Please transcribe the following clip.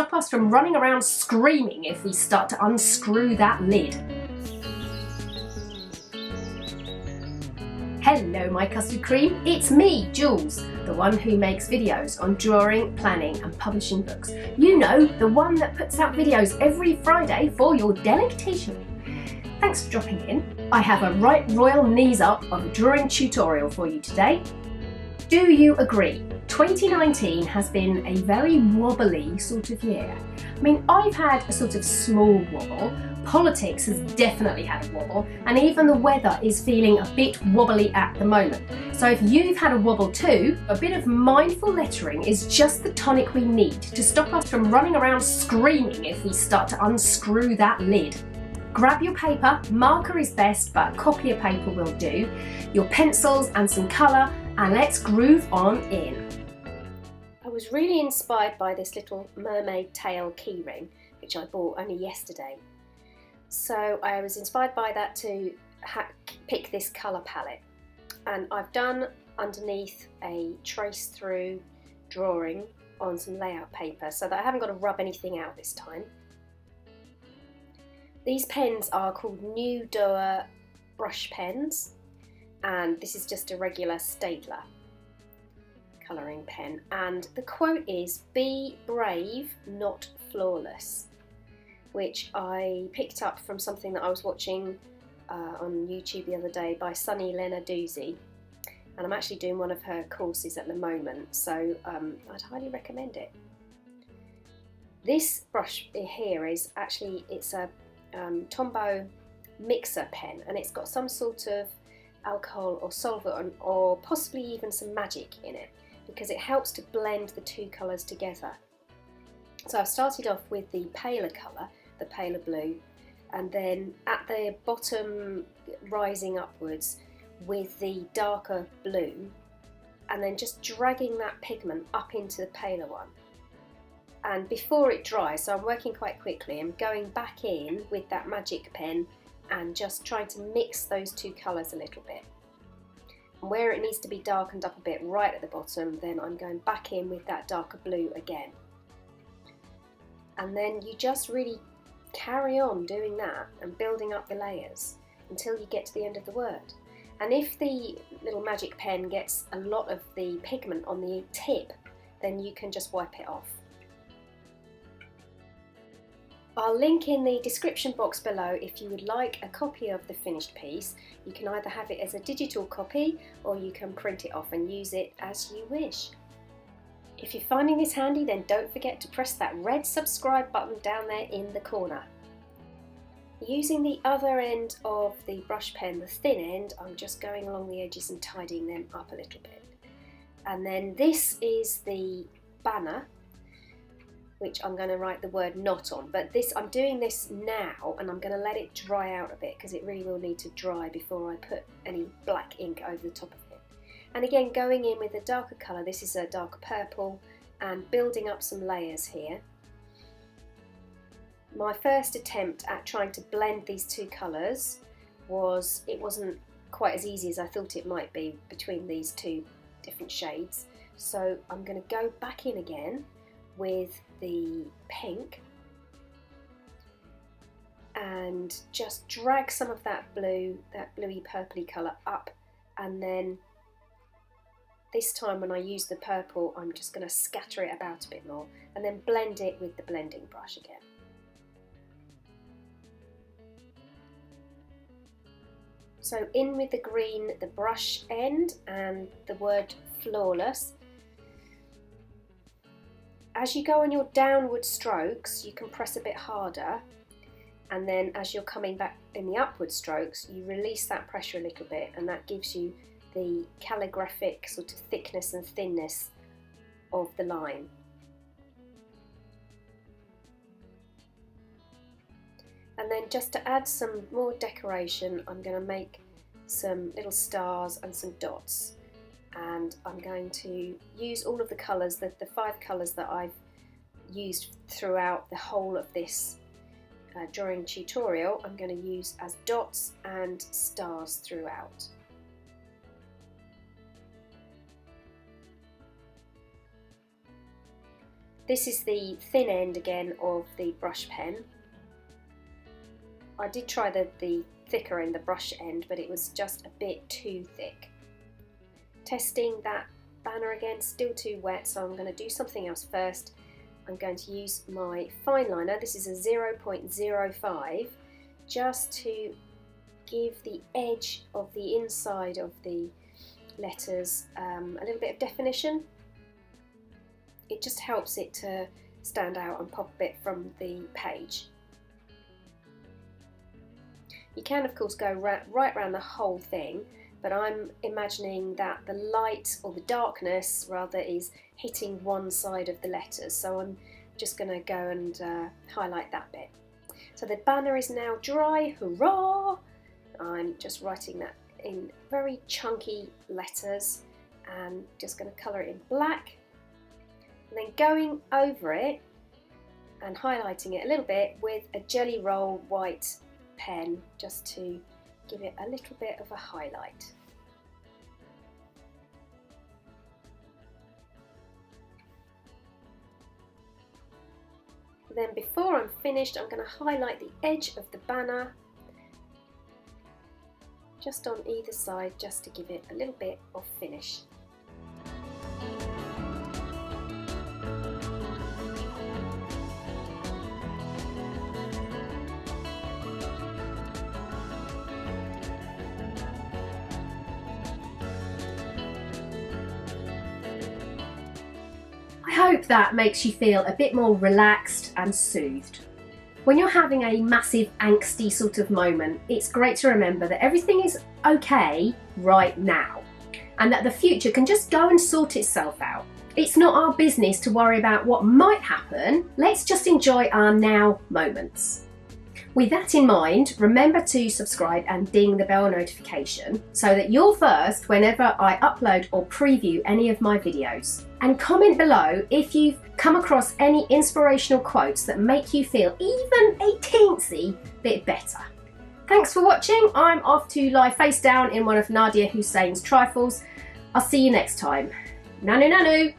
stop us from running around screaming if we start to unscrew that lid. Hello my custard cream, it's me, Jules, the one who makes videos on drawing, planning and publishing books. You know, the one that puts out videos every Friday for your delectation. Thanks for dropping in. I have a right royal knees up of a drawing tutorial for you today. Do you agree? 2019 has been a very wobbly sort of year. I mean, I've had a sort of small wobble, politics has definitely had a wobble, and even the weather is feeling a bit wobbly at the moment. So if you've had a wobble too, a bit of mindful lettering is just the tonic we need to stop us from running around screaming if we start to unscrew that lid. Grab your paper, marker is best, but copier paper will do, your pencils and some colour, and let's groove on in. I was really inspired by this little mermaid tail keyring, which I bought only yesterday. So I was inspired by that to pick this colour palette. And I've done underneath a trace through drawing on some layout paper so that I haven't got to rub anything out this time. These pens are called New Doer brush pens, and this is just a regular Staedtler colouring pen, and the quote is "Be brave, not flawless," which I picked up from something that I was watching on YouTube the other day by Sunny Lenarduzzi, and I'm actually doing one of her courses at the moment, so I'd highly recommend it. This brush here is actually, it's a Tombow mixer pen, and it's got some sort of alcohol or solvent or possibly even some magic in it, because it helps to blend the two colours together. So I've started off with the paler colour, the paler blue, and then at the bottom rising upwards with the darker blue, and then just dragging that pigment up into the paler one. And before it dries, so I'm working quite quickly, I'm going back in with that magic pen and just trying to mix those two colours a little bit. And where it needs to be darkened up a bit right at the bottom, then I'm going back in with that darker blue again. And then you just really carry on doing that and building up the layers until you get to the end of the word. And if the little magic pen gets a lot of the pigment on the tip, then you can just wipe it off. I'll link in the description box below if you would like a copy of the finished piece. You can either have it as a digital copy or you can print it off and use it as you wish. If you're finding this handy, then don't forget to press that red subscribe button down there in the corner. Using the other end of the brush pen, the thin end, I'm just going along the edges and tidying them up a little bit. And then this is the banner, which I'm going to write the word "not" on, but I'm doing this now and I'm going to let it dry out a bit because it really will need to dry before I put any black ink over the top of it. And again, going in with a darker colour, this is a darker purple, and building up some layers here. My first attempt at trying to blend these two colours it wasn't quite as easy as I thought it might be between these two different shades. So I'm going to go back in again with the pink and just drag some of that blue, that bluey purpley colour up, and then this time when I use the purple I'm just going to scatter it about a bit more and then blend it with the blending brush again. So in with the green, the brush end, and the word "flawless." As you go on your downward strokes, you can press a bit harder, and then as you're coming back in the upward strokes, you release that pressure a little bit, and that gives you the calligraphic sort of thickness and thinness of the line. And then just to add some more decoration, I'm going to make some little stars and some dots. And I'm going to use all of the colours, the 5 colours that I've used throughout the whole of this drawing tutorial. I'm going to use as dots and stars throughout. This is the thin end again of the brush pen. I did try the thicker end, the brush end, but it was just a bit too thick. Testing that banner again, still too wet, so I'm going to do something else first. I'm going to use my fine liner. This is a 0.05, just to give the edge of the inside of the letters a little bit of definition. It just helps it to stand out and pop a bit from the page. You can of course go right around the whole thing, but I'm imagining that the light, or the darkness rather, is hitting one side of the letters, so I'm just going to go and highlight that bit. So the banner is now dry, hurrah! I'm just writing that in very chunky letters and just going to colour it in black. And then going over it and highlighting it a little bit with a Jelly Roll white pen, just to give it a little bit of a highlight. Then before I'm finished, I'm going to highlight the edge of the banner just on either side, just to give it a little bit of finish. I hope that makes you feel a bit more relaxed and soothed. When you're having a massive angsty sort of moment, it's great to remember that everything is okay right now, and that the future can just go and sort itself out. It's not our business to worry about what might happen. Let's just enjoy our now moments. With that in mind, remember to subscribe and ding the bell notification so that you're first whenever I upload or preview any of my videos. And comment below if you've come across any inspirational quotes that make you feel even a teensy bit better. Thanks for watching. I'm off to lie face down in one of Nadia Hussein's trifles. I'll see you next time. Nanu nanu!